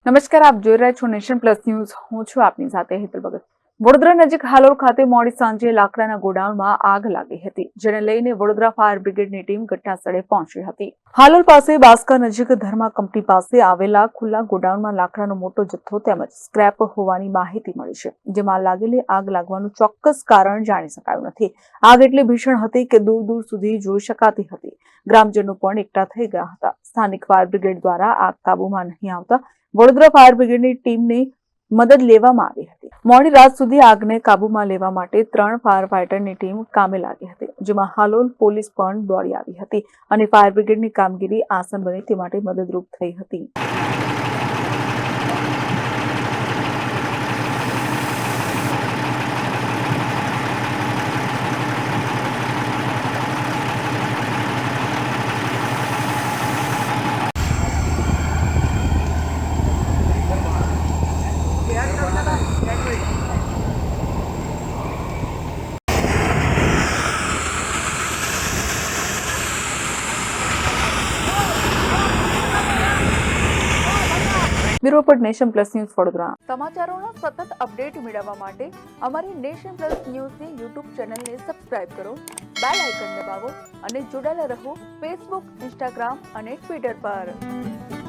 નમસ્કાર, આપ જોઈ રહ્યા છો નેશન પ્લસ ન્યૂઝ. હું છું આપની સાથે હેતલ ભગત. વડોદરા નજીક હાલોલ ખાતે મોડી સાંજે લાકડાના ગોડાઉનમાં આગ લાગી હતી, જેને લઈને વડોદરા ફાયર બ્રિગેડની ટીમ ઘટનાસ્થળે પહોંચી હતી. હાલોલ પાસે બાસ્કા નજીક ધર્મા કંપની પાસે આવેલા ખુલ્લા ગોડાઉનમાં લાકડાનો મોટો જથ્થો તેમજ સ્ક્રેપ હોવાની માહિતી મળી છે, જેમાં લાગેલી આગ લાગવાનું ચોક્કસ કારણ જાણી શકાયું નથી. આગ એટલી ભીષણ હતી કે દૂર દૂર સુધી જોઈ શકાતી હતી. ગ્રામજનો પણ એકઠા થઈ ગયા હતા. સ્થાનિક ફાયર બ્રિગેડ દ્વારા આગ કાબૂમાં નહીં આવતા વડોદરા ફાયર બ્રિગેડની ટીમની મદદ લેવામાં આવી હતી. મોડી રાત સુધી આગને કાબૂમાં લેવા માટે 3 ફાયર ફાઈટરની ટીમ કામે લાગી હતી, જેમાં હાલોલ પોલીસ પણ દોડી આવી હતી અને ફાયર બ્રિગેડની કામગીરી આસાન બને તે માટે મદદરૂપ થઈ હતી. Bureau report, nation plus news, Vadodara. સમાચારોના સતત અપડેટ મેળવવા માટે અમારી નેશન પ્લસ ન્યૂઝની યુટ્યુબ ચેનલને સબસ્ક્રાઇબ કરો, બેલ આઇકન દબાવો અને જોડાયેલા રહો ફેસબુક, ઇન્સ્ટાગ્રામ અને ટ્વિટર પર.